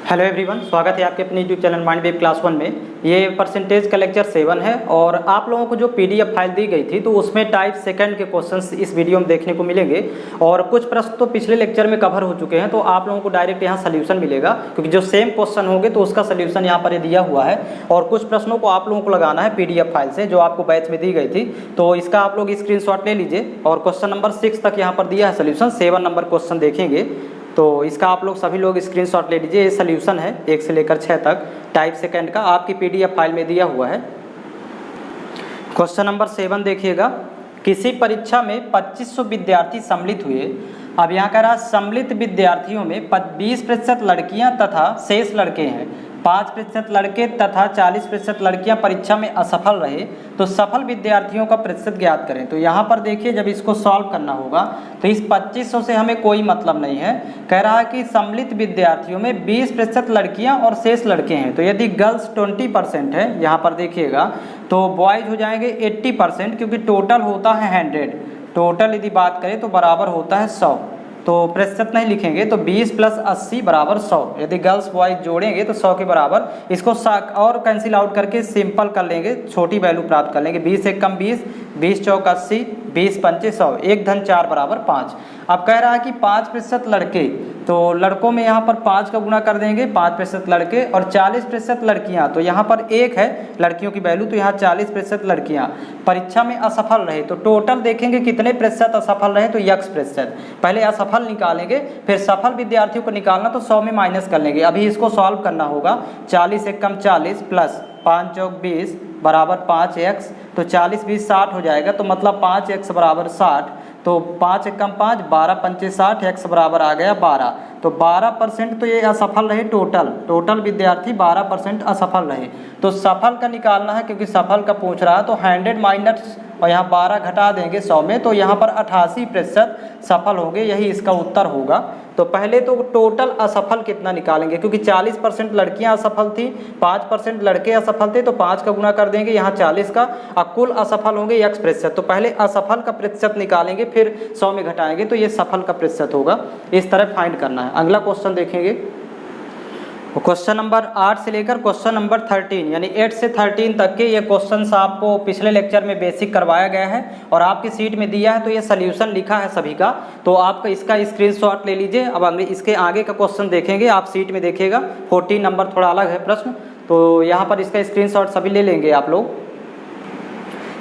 Hello everyone, स्वागत है आपके अपने YouTube channel mind wave class 1 में। ये परसेंटेज का लेक्चर 7 है और आप लोगों को जो पीडीएफ फाइल दी गई थी तो उसमें टाइप सेकंड के क्वेश्चंस इस वीडियो में देखने को मिलेंगे और कुछ प्रश्न तो पिछले लेक्चर में कवर हो चुके हैं, तो आप लोगों को डायरेक्ट यहाँ सोल्यूशन मिलेगा क्योंकि जो सेम क्वेश्चन होंगे तो उसका सोल्यूशन यहाँ पर दिया हुआ है और कुछ प्रश्नों को आप लोगों को लगाना है पीडीएफ फाइल से जो आपको बैच में दी गई थी। तो इसका आप लोग स्क्रीनशॉट ले लीजिए और क्वेश्चन नंबर 6 तक यहाँ पर दिया है सोल्यूशन। 7 नंबर क्वेश्चन देखेंगे तो इसका आप लोग सभी लोग स्क्रीनशॉट ले लीजिए। ये सोल्यूशन है 1 से लेकर 6 तक टाइप सेकंड का, आपकी पीडीएफ फाइल में दिया हुआ है। क्वेश्चन नंबर 7 देखिएगा, किसी परीक्षा में 2500 विद्यार्थी सम्मिलित हुए। अब यहाँ कह रहा है सम्मिलित विद्यार्थियों में 20% लड़कियाँ तथा शेष लड़के हैं। 5% लड़के तथा 40% लड़कियां परीक्षा में असफल रहे तो सफल विद्यार्थियों का प्रतिशत ज्ञात करें। तो यहाँ पर देखिए, जब इसको सॉल्व करना होगा तो इस 2500 से हमें कोई मतलब नहीं है। कह रहा है कि सम्मिलित विद्यार्थियों में 20% लड़कियां और शेष लड़के हैं। तो यदि गर्ल्स 20% है, यहाँ पर देखिएगा, तो बॉयज़ हो जाएंगे 80% क्योंकि टोटल होता है 100। टोटल यदि बात करें तो बराबर होता है 100, तो प्रतिशत नहीं लिखेंगे तो 20 + 80 = 100। यदि गर्ल्स बॉयज जोड़ेंगे तो 100 के बराबर। इसको और कैंसिल आउट करके सिंपल कर लेंगे, छोटी वैल्यू प्राप्त कर लेंगे। 20 × 1 = 20, 20 × 4 = 80, 20 × 5 = 100, 1 × 4 = 5। अब कह रहा है कि 5% लड़के, तो लड़कों में यहाँ पर 5 का गुणा कर देंगे, 5% लड़के और 40% लड़कियाँ। तो यहाँ पर 1 है लड़कियों की वैल्यू, तो यहाँ 40% लड़कियाँ परीक्षा में असफल रहे। तो टोटल देखेंगे कितने प्रतिशत असफल रहे, तो x%। पहले असफल निकालेंगे, फिर सफल विद्यार्थियों को निकालना तो 100 में माइनस कर लेंगे। अभी इसको सॉल्व करना होगा। 40 × 1 = 40 प्लस 5 × 4 = 20 बराबर 5x। तो 40 × 20 = 60 हो जाएगा, तो मतलब 5x बराबर 60। तो 5 × 1 = 5, 12 × 5 = 60, x बराबर आ गया 12। तो 12% तो ये असफल रहे। टोटल विद्यार्थी 12% असफल रहे। तो सफल का निकालना है क्योंकि सफल का पूछ रहा है, तो 100 माइनस और यहाँ 12 घटा देंगे 100 में, तो यहाँ पर 88% सफल होंगे। यही इसका उत्तर होगा। तो पहले तो टोटल असफल कितना निकालेंगे, क्योंकि 40% लड़कियां असफल थी, 5% लड़के असफल थे, तो 5 का गुणा कर देंगे यहाँ 40 का, और कुल असफल होंगे x%। तो पहले असफल का प्रतिशत निकालेंगे, फिर 100 में घटाएंगे, तो ये सफल का प्रतिशत होगा। इस तरह फाइंड करना है। अगला क्वेश्चन देखेंगे, क्वेश्चन नंबर 8 से लेकर क्वेश्चन नंबर 13 यानी 8 से 13 तक के ये क्वेश्चंस आपको पिछले लेक्चर में बेसिक करवाया गया है और आपकी सीट में दिया है। तो ये सोल्यूशन लिखा है सभी का, तो आपका इसका स्क्रीनशॉट ले लीजिए। अब इसके आगे का क्वेश्चन देखेंगे, आप सीट में देखिएगा। 14 नंबर थोड़ा अलग है प्रश्न, तो यहाँ पर इसका स्क्रीनशॉट सभी ले लेंगे आप लोग।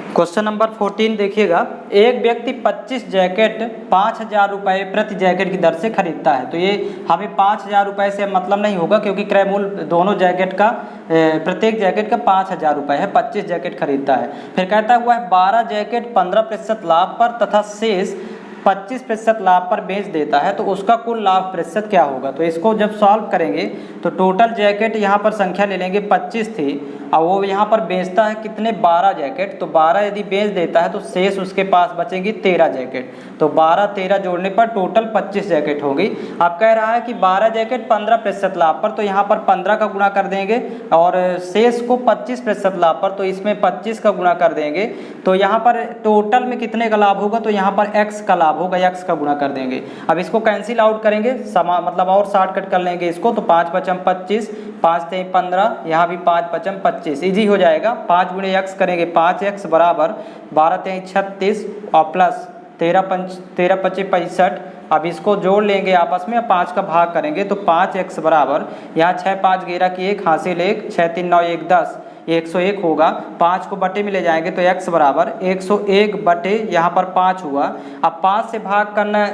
क्वेश्चन नंबर 14 देखिएगा, एक व्यक्ति 25 जैकेट 5000 रुपये प्रति जैकेट की दर से खरीदता है। तो ये हमें 5000 रुपये से मतलब नहीं होगा क्योंकि क्रय मूल्य दोनों जैकेट का, प्रत्येक जैकेट का 5000 रुपये है। 25 जैकेट खरीदता है। फिर कहता हुआ है 12 जैकेट 15% लाभ पर तथा शेष 25% लाभ पर बेच देता है, तो उसका कुल लाभ प्रतिशत क्या होगा। तो इसको जब सॉल्व करेंगे तो टोटल जैकेट यहाँ पर संख्या ले लेंगे, 25 थी और वो यहाँ पर बेचता है कितने, 12 जैकेट। तो 12 यदि बेच देता है तो शेष उसके पास बचेंगी 13 जैकेट। तो 12 13 जोड़ने पर टोटल 25 जैकेट होगी। अब कह रहा है कि 12 जैकेट 15% लाभ पर, तो यहाँ पर 15 का गुणा कर देंगे और शेष को 25% लाभ पर, तो इसमें 25 का गुणा कर देंगे। तो यहाँ पर टोटल में कितने का लाभ होगा, तो यहाँ पर x का लाभ होगा, x का गुणा कर देंगे। अब इसको कैंसिल आउट करेंगे, मतलब और शॉर्टकट कर लेंगे इसको। तो 5 × 5 = 25, 5 × 3 = 15, यहाँ भी 5 × 5 = 25, ईजी हो जाएगा। 5 × x करेंगे, 5x बराबर 12 × 3 = 36 और प्लस 13 × 5 = 65। अब इसको जोड़ लेंगे आपस में, 5 का भाग करेंगे तो 5x बराबर, यहाँ 6 × 5 = 11 की 1 हासिल 1, 6 × 3 = 9 1 10, 101 होगा। 5 को बटे में ले जाएंगे तो x बराबर 101 बटे यहाँ पर 5 हुआ। अब 5 से भाग करना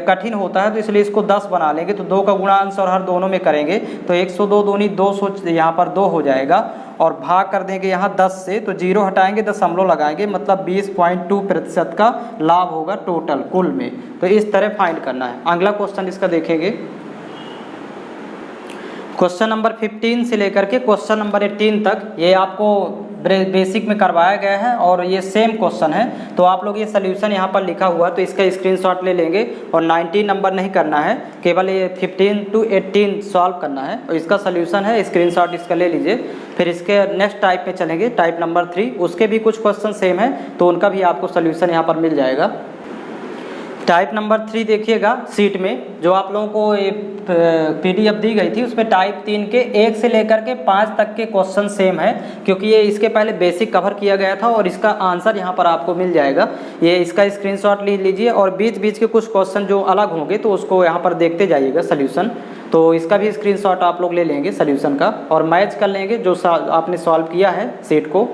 कठिन होता है, तो इसलिए इसको 10 बना लेंगे। तो 2 का गुणा अंश और हर दोनों में करेंगे तो 102 दूनी 200, यहाँ पर 2 हो जाएगा और भाग कर देंगे यहाँ 10 से, तो 0 हटाएंगे, दशमलव लगाएंगे, मतलब 20.2% का लाभ होगा टोटल कुल में। तो इस तरह फाइंड करना है। अगला क्वेश्चन इसका देखेंगे, क्वेश्चन नंबर 15 से लेकर के क्वेश्चन नंबर 18 तक ये आपको बेसिक में करवाया गया है और ये सेम क्वेश्चन है। तो आप लोग ये सोल्यूशन यहाँ पर लिखा हुआ है, तो इसका स्क्रीनशॉट ले लेंगे और 19 नंबर नहीं करना है, केवल ये 15 to 18 सॉल्व करना है। और इसका सोल्यूशन है, स्क्रीनशॉट इसका ले लीजिए। फिर इसके नेक्स्ट टाइप पे चलेंगे, टाइप नंबर 3, उसके भी कुछ क्वेश्चन सेम है, तो उनका भी आपको सोल्यूशन यहाँ पर मिल जाएगा। टाइप नंबर 3 देखिएगा, सीट में जो आप लोगों को PDF दी गई थी उसमें टाइप 3 के 1 से लेकर के 5 तक के क्वेश्चन सेम है, क्योंकि ये इसके पहले बेसिक कवर किया गया था और इसका आंसर यहाँ पर आपको मिल जाएगा। ये इसका स्क्रीनशॉट ले लीजिए और बीच बीच के कुछ क्वेश्चन जो अलग होंगे तो उसको यहाँ पर देखते जाइएगा सल्यूशन। तो इसका भी स्क्रीनशॉट आप लोग ले लेंगे सल्यूशन का और मैच कर लेंगे जो आपने सॉल्व किया है सीट को।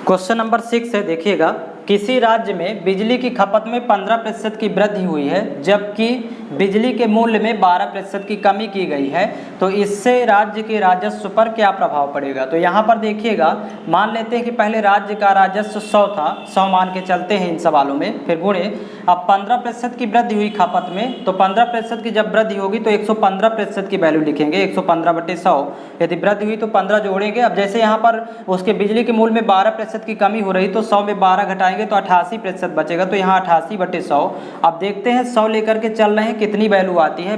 क्वेश्चन नंबर 6 है, देखिएगा, किसी राज्य में बिजली की खपत में 15% की वृद्धि हुई है जबकि बिजली के मूल्य में 12% की कमी की गई है, तो इससे राज्य के राजस्व पर क्या प्रभाव पड़ेगा। तो यहाँ पर देखिएगा, मान लेते हैं कि पहले राज्य का राजस्व 100 था, 100 मान के चलते हैं इन सवालों में, फिर गुणे, अब 15% की वृद्धि हुई खपत में, तो 15% की जब वृद्धि होगी तो 115% की वैल्यू लिखेंगे, 115/100। यदि वृद्धि हुई तो 15 जोड़ेंगे। अब जैसे यहाँ पर उसके बिजली के मूल्य में 12% की कमी हो रही तो 100 में 12 घटाएंगे तो 88% बचेगा, तो यहाँ 88/100। अब देखते हैं 100 लेकर के चल रहे हैं, कितनी वैल्यू आती है,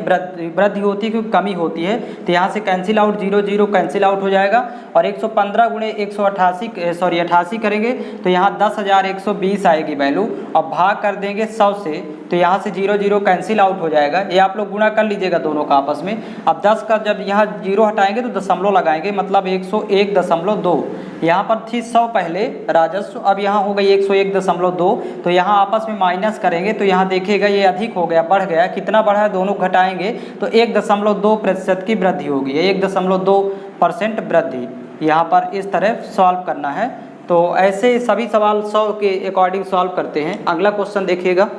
वृद्धि होती है क्योंकि कमी होती है, तो यहाँ से कैंसिल आउट, 0 0 कैंसिल आउट हो जाएगा और 115 गुणे 88 करेंगे तो यहाँ 10,120 आएगी वैल्यू। अब भाग कर देंगे 100 से तो यहाँ से 0 0 कैंसिल आउट हो जाएगा। ये आप लोग गुणा कर लीजिएगा दोनों का आपस में। अब 10 का जब यहाँ 0 हटाएंगे तो दशमलव लगाएंगे, मतलब 101.2। यहाँ पर थी 100 पहले राजस्व, अब यहाँ हो गई 101.2, तो यहाँ आपस में माइनस करेंगे तो यहाँ देखिएगा ये अधिक हो गया, बढ़ गया, कितना बढ़ा है, दोनों घटाएंगे तो 1.2% की वृद्धि होगी, 1.2% वृद्धि। यहाँ पर इस तरह सॉल्व करना है। तो ऐसे सभी सवाल 100 के अकॉर्डिंग सॉल्व करते हैं। अगला क्वेश्चन देखिएगा,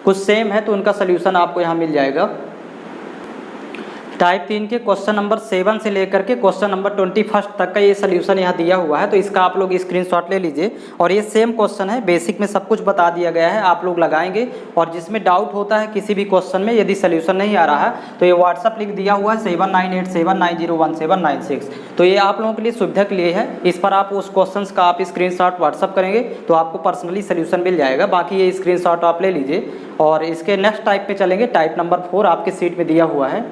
कुछ सेम है तो उनका सल्यूशन आपको यहाँ मिल जाएगा। टाइप 3 के क्वेश्चन नंबर 7 से लेकर के क्वेश्चन नंबर 21 तक का ये सल्यूशन यहाँ दिया हुआ है, तो इसका आप लोग स्क्रीनशॉट ले लीजिए। और ये सेम क्वेश्चन है, बेसिक में सब कुछ बता दिया गया है, आप लोग लगाएंगे। और जिसमें डाउट होता है किसी भी क्वेश्चन में, यदि सल्यूशन नहीं आ रहा है तो ये व्हाट्सअप लिंक दिया हुआ है 7987901796। तो ये आप लोगों के लिए सुविधा के लिए है, इस पर आप उस क्वेश्चन का आप स्क्रीनशॉट व्हाट्सअप करेंगे तो आपको पर्सनली सल्यूशन मिल जाएगा। बाकी ये स्क्रीनशॉट आप ले लीजिए और इसके नेक्स्ट टाइप पे चलेंगे। टाइप नंबर 4 आपके सीट में दिया हुआ है।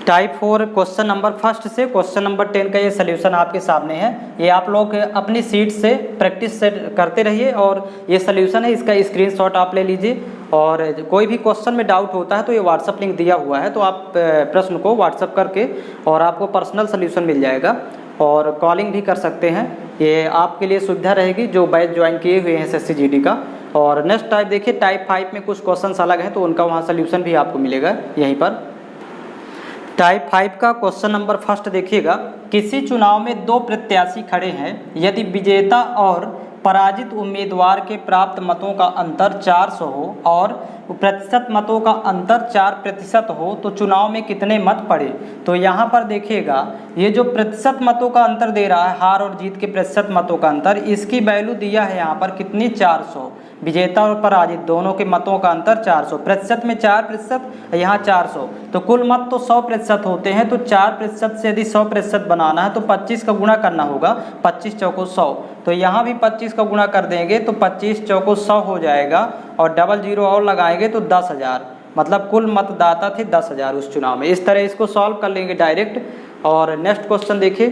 टाइप 4 क्वेश्चन नंबर 1 से क्वेश्चन नंबर 10 का ये सल्यूशन आपके सामने है। ये आप लोग अपनी सीट से प्रैक्टिस से करते रहिए और ये सल्यूशन है, इसका स्क्रीनशॉट आप ले लीजिए। और कोई भी क्वेश्चन में डाउट होता है तो ये व्हाट्सअप लिंक दिया हुआ है, तो आप प्रश्न को व्हाट्सअप करके और आपको पर्सनल सल्यूशन मिल जाएगा और कॉलिंग भी कर सकते हैं। ये आपके लिए सुविधा रहेगी जो बैच ज्वाइन किए हुए हैं SSC GD का। और नेक्स्ट टाइप देखिए, टाइप 5 में कुछ क्वेश्चन अलग हैं तो उनका वहाँ सल्यूशन भी आपको मिलेगा यहीं पर। टाइप 5 का क्वेश्चन नंबर 1 देखिएगा, किसी चुनाव में 2 प्रत्याशी खड़े हैं, यदि विजेता और पराजित उम्मीदवार के प्राप्त मतों का अंतर 400 हो और प्रतिशत मतों का अंतर 4% हो तो चुनाव में कितने मत पड़े। तो यहाँ पर देखिएगा, ये जो प्रतिशत मतों का अंतर दे रहा है, हार और जीत के प्रतिशत मतों का अंतर, इसकी वैल्यू दिया है यहाँ पर कितनी, 400। विजेता और पराजित दोनों के मतों का अंतर 400, प्रतिशत में 4%, यहाँ 400, तो कुल मत तो 100% होते हैं, तो 4% से यदि 100% बनाना है तो 25 का गुणा करना होगा, 25 चौको 100, तो यहाँ भी 25 का गुणा कर देंगे तो 25 चौको 100 हो जाएगा और डबल 0 और लगाएंगे तो 10,000, मतलब कुल मतदाता थे 10,000 उस चुनाव में। इस तरह इसको सॉल्व कर लेंगे डायरेक्ट। और नेक्स्ट क्वेश्चन देखिए,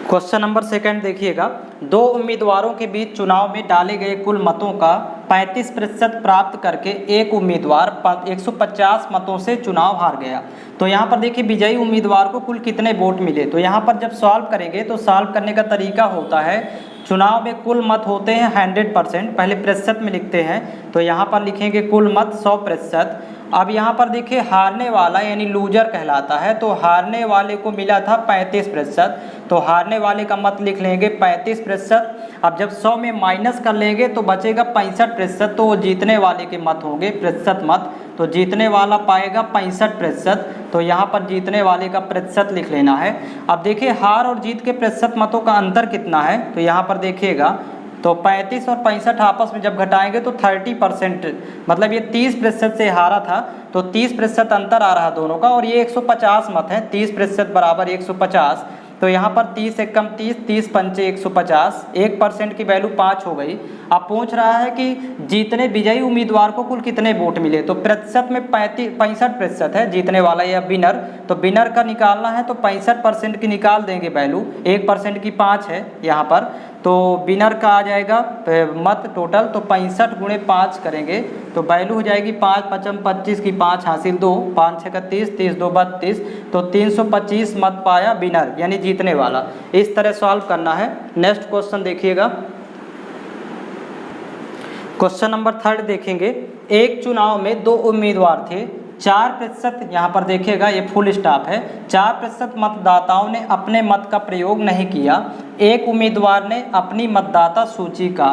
क्वेश्चन नंबर 2 देखिएगा, 2 उम्मीदवारों के बीच चुनाव में डाले गए कुल मतों का 35% प्राप्त करके एक उम्मीदवार 150 मतों से चुनाव हार गया। तो यहाँ पर देखिए विजयी उम्मीदवार को कुल कितने वोट मिले। तो यहाँ पर जब सॉल्व करेंगे तो सॉल्व करने का तरीका होता है, चुनाव में कुल मत होते हैं 100%, पहले प्रतिशत में लिखते हैं, तो यहाँ पर लिखेंगे कुल मत 100%। अब यहाँ पर देखिए हारने वाला यानी लूजर कहलाता है, तो हारने वाले को मिला था 35%, तो हारने वाले का मत लिख लेंगे 35%। अब जब 100 में माइनस कर लेंगे तो बचेगा 65%, तो वो जीतने वाले के मत होंगे प्रतिशत मत, तो जीतने वाला पाएगा 65%, तो यहाँ पर जीतने वाले का प्रतिशत लिख लेना है। अब देखिए हार और जीत के प्रतिशत मतों का अंतर कितना है, तो यहाँ पर देखिएगा तो 35 और 65 आपस में जब घटाएंगे तो 30%, मतलब ये 30% से हारा था, तो 30% अंतर आ रहा दोनों का, और ये 150 मत है, 30% बराबर 150, तो यहाँ पर 30 एक कम 30, 30 पंचे 150, 1% की वैल्यू 5 हो गई। अब पूछ रहा है कि जीतने विजयी उम्मीदवार को कुल कितने वोट मिले, तो प्रतिशत में 65% है जीतने वाला या विनर, तो विनर का निकालना है तो 65% की निकाल देंगे वैल्यू, 1% की 5 है यहाँ पर, तो विनर का आ जाएगा मत टोटल, तो 65 × 5 करेंगे तो वैल्यू हो जाएगी 5 × 5 = 25 की 5 हासिल 2, 5 × 6 = 30, 30 × 2 = 32, तो 325 मत पाया विनर यानी जीतने वाला। इस तरह सॉल्व करना है। नेक्स्ट क्वेश्चन देखिएगा, क्वेश्चन नंबर 3 देखेंगे। एक चुनाव में 2 उम्मीदवार थे, 4%, यहाँ पर देखिएगा ये फुल स्टॉप है, 4% मतदाताओं ने अपने मत का प्रयोग नहीं किया। एक उम्मीदवार ने अपनी मतदाता सूची का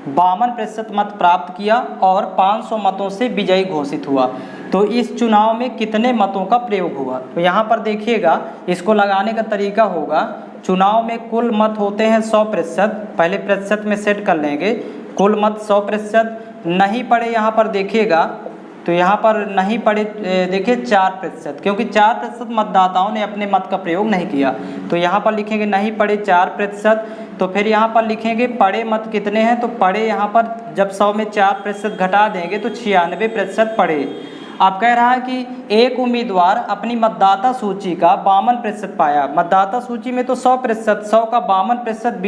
52% मत प्राप्त किया और 500 मतों से विजयी घोषित हुआ। तो इस चुनाव में कितने मतों का प्रयोग हुआ? तो यहाँ पर देखिएगा, इसको लगाने का तरीका होगा, चुनाव में कुल मत होते हैं 100%, पहले प्रतिशत में सेट कर लेंगे, कुल मत 100%, नहीं पड़े यहाँ पर देखिएगा, तो यहाँ पर नहीं पड़े देखिए 4%, क्योंकि 4% मतदाताओं ने अपने मत का प्रयोग नहीं किया, तो यहाँ पर लिखेंगे नहीं पड़े 4%। तो फिर यहाँ पर लिखेंगे पड़े मत कितने हैं, तो पड़े यहाँ पर जब 100 में 4% घटा देंगे तो 96% पड़े। अब कह रहा है कि एक उम्मीदवार अपनी मतदाता सूची का 52% पाया, मतदाता सूची में तो 100%, 100 का 52%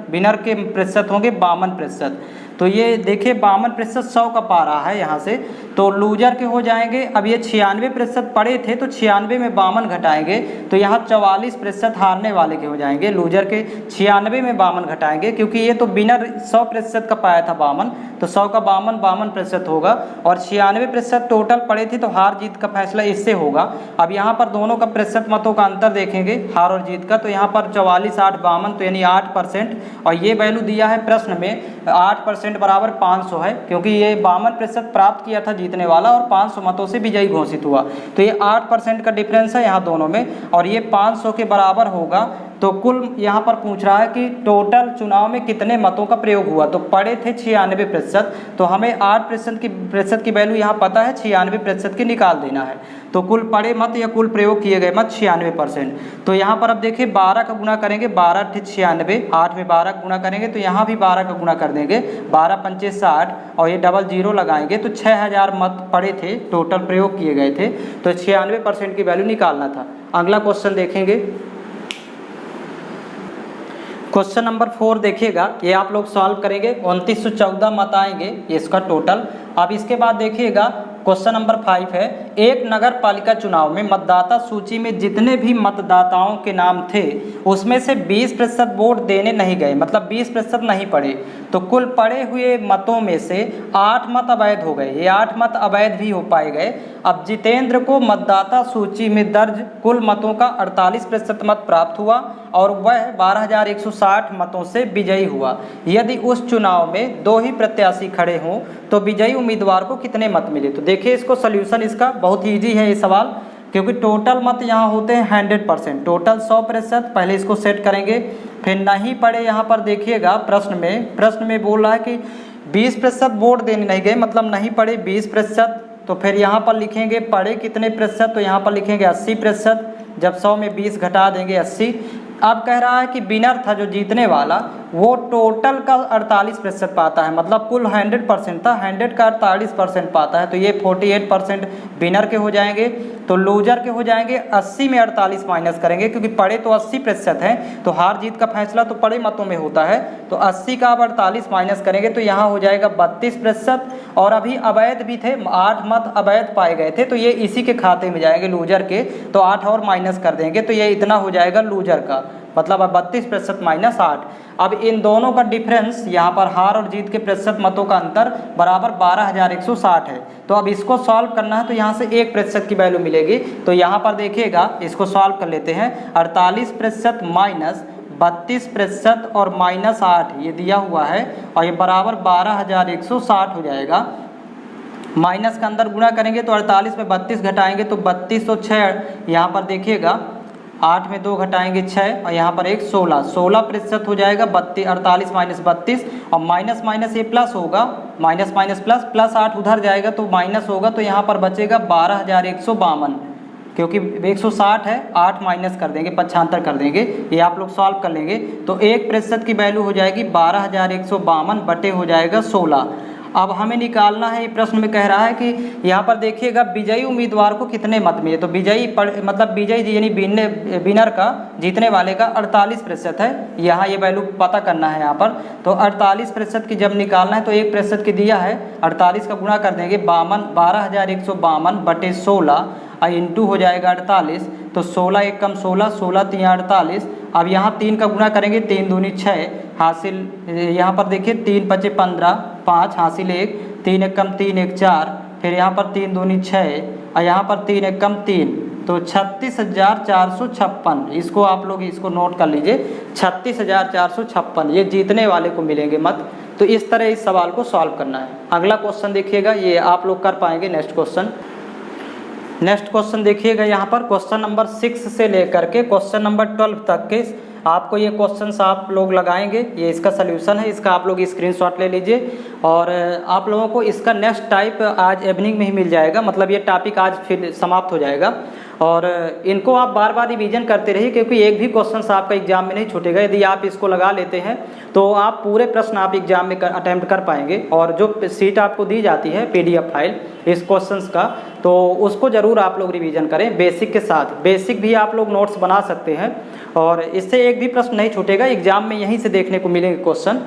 विनर के प्रतिशत होंगे 52%, तो ये देखिए 52% 100 का पा रहा है यहाँ से, तो लूजर के हो जाएंगे। अब ये 96% पड़े थे तो 96 में 52 घटाएंगे तो यहाँ 44% हारने वाले के हो जाएंगे, लूजर के 96 में 52 घटाएंगे, क्योंकि ये तो विनर 100% का पाया था 52, तो 100 का 52% होगा, और 96% टोटल पड़े थे, तो हार जीत का फैसला इससे होगा। अब यहाँ पर दोनों का प्रतिशत मतों का अंतर देखेंगे, हार और जीत का, तो यहाँ पर 44, 8, 52, तो यानी 8%, और ये वैल्यू दिया है प्रश्न में 8% बराबर 500 है, क्योंकि ये 52% प्राप्त किया था जीतने वाला और 500 मतों से विजयी घोषित हुआ, तो ये 8% का डिफरेंस है यहाँ दोनों में, और ये 500 के बराबर होगा। तो कुल यहाँ पर पूछ रहा है कि टोटल चुनाव में कितने मतों का प्रयोग हुआ, तो पड़े थे 96%, तो हमें 8% की वैल्यू यहाँ पता है, 96% की निकाल देना है, तो कुल पड़े मत या कुल प्रयोग किए गए मत 96%। तो यहाँ पर अब देखिए 12 का गुणा करेंगे, 12 × 96, 8 में 12 का गुणा करेंगे तो यहाँ भी 12 का गुणा कर देंगे, 12 × 5 = 60, और ये डबल जीरो लगाएंगे तो 6000 मत पड़े थे, टोटल प्रयोग किए गए थे, तो 96% की वैल्यू निकालना था। अगला क्वेश्चन देखेंगे, क्वेश्चन नंबर 4 देखिएगा, ये आप लोग सॉल्व करेंगे, 2914 मत आएंगे इसका टोटल। अब इसके बाद देखिएगा क्वेश्चन नंबर 5 है, एक नगर पालिका चुनाव में मतदाता सूची में जितने भी मतदाताओं के नाम थे उसमें से 20% वोट देने नहीं गए, मतलब 20% नहीं पड़े, तो कुल पड़े हुए मतों में से 8 मत अवैध हो गए, ये 8 मत अवैध भी हो पाए गए। अब जितेंद्र को मतदाता सूची में दर्ज कुल मतों का 48% मत प्राप्त हुआ और वह 12160 मतों से विजयी हुआ। यदि उस चुनाव में 2 ही प्रत्याशी खड़े हों तो विजयी उम्मीदवार को कितने मत मिले? तो देखिए इसको सॉल्यूशन इसका बहुत ईजी है ये सवाल, क्योंकि टोटल मत यहाँ होते हैं 100%, टोटल 100%, पहले इसको सेट करेंगे, फिर नहीं पड़े यहाँ पर देखिएगा प्रश्न में बोल रहा है कि 20% वोट देने नहीं गए, मतलब नहीं पड़े 20%, तो फिर यहाँ पर लिखेंगे पड़े कितने प्रतिशत, तो यहाँ पर लिखेंगे 80%, जब 100 में 20 घटा देंगे 80। अब कह रहा है कि विनर था जो जीतने वाला वो टोटल का 48% पाता है, मतलब कुल 100% था, 100 का 48% पाता है, तो ये 48% विनर के हो जाएंगे। तो लूजर के हो जाएंगे 80 में 48 माइनस करेंगे, क्योंकि पड़े तो 80% हैं, तो हार जीत का फैसला तो पड़े मतों में होता है, तो 80 का अब 48 माइनस करेंगे तो यहाँ हो जाएगा 32%। और अभी अवैध भी थे, 8 मत अवैध पाए गए थे, तो ये इसी के खाते में जाएंगे लूजर के, तो 8 और माइनस कर देंगे तो ये इतना हो जाएगा लूजर का, मतलब अब 32% माइनस 8। अब इन दोनों का डिफरेंस यहाँ पर हार और जीत के प्रतिशत मतों का अंतर बराबर 12160 है। तो अब इसको सॉल्व करना है तो यहाँ से 1% की वैल्यू मिलेगी, तो यहाँ पर देखिएगा इसको सॉल्व कर लेते हैं, 48% माइनस 32% और माइनस 8 ये दिया हुआ है, और ये बराबर 12160 हो जाएगा। माइनस का अंदर गुणा करेंगे तो 48 में 32 घटाएंगे तो 32 और 6, यहाँ पर देखिएगा 8 में 2 घटाएंगे 6, और यहाँ पर एक 16% हो जाएगा, 48 माइनस 32, और माइनस माइनस ये प्लस होगा, माइनस माइनस प्लस, प्लस 8 उधर जाएगा तो माइनस होगा, तो यहाँ पर बचेगा 12152, क्योंकि 160 है, 8 माइनस कर देंगे 75 कर देंगे, ये आप लोग सॉल्व कर लेंगे, तो 1% की वैल्यू हो जाएगी 12152 बटे हो जाएगा 16। अब हमें निकालना है, ये प्रश्न में कह रहा है कि यहाँ पर देखिएगा विजयी उम्मीदवार को कितने मत मिले। तो मतलब विजयी यानी विनर का, जीतने वाले का 48% है, यहाँ ये वैल्यू पता करना है यहाँ पर। तो 48% की जब निकालना है तो 1% की दिया है, 48 का गुणा कर देंगे 12,152 बटे 16 इंटू हो जाएगा 48। तो 16 एक कम 16, 16 3 48। अब यहाँ 3 का गुणा करेंगे, 3 दूनी 6 हासिल, यहाँ पर देखिए 3 पचे 15, 5 हासिल 1, 3 एक कम 3 एक 4, फिर यहाँ पर 3 दूनी 6 और यहाँ पर 3 एक कम 3, तो 36,456। इसको आप लोग इसको नोट कर लीजिए, 36,456 ये जीतने वाले को मिलेंगे मत। तो इस तरह इस सवाल को सॉल्व करना है। अगला क्वेश्चन देखिएगा, ये आप लोग कर पाएंगे। नेक्स्ट क्वेश्चन देखिएगा, यहाँ पर क्वेश्चन नंबर 6 से लेकर के क्वेश्चन नंबर 12 तक के आपको ये क्वेश्चंस आप लोग लगाएंगे। ये इसका सल्यूशन है, इसका आप लोग स्क्रीनशॉट ले लीजिए और आप लोगों को इसका नेक्स्ट टाइप आज इवनिंग में ही मिल जाएगा, मतलब ये टॉपिक आज फिर समाप्त हो जाएगा। और इनको आप बार बार रिवीजन करते रहिए, क्योंकि एक भी क्वेश्चन आपका एग्जाम में नहीं छूटेगा। यदि आप इसको लगा लेते हैं तो आप पूरे प्रश्न आप एग्जाम में अटैम्प्ट कर पाएंगे। और जो सीट आपको दी जाती है PDF फाइल इस क्वेश्चंस का, तो उसको ज़रूर आप लोग रिवीजन करें बेसिक के साथ। बेसिक भी आप लोग नोट्स बना सकते हैं और इससे एक भी प्रश्न नहीं छूटेगा, एग्जाम में यहीं से देखने को मिलेंगे क्वेश्चन।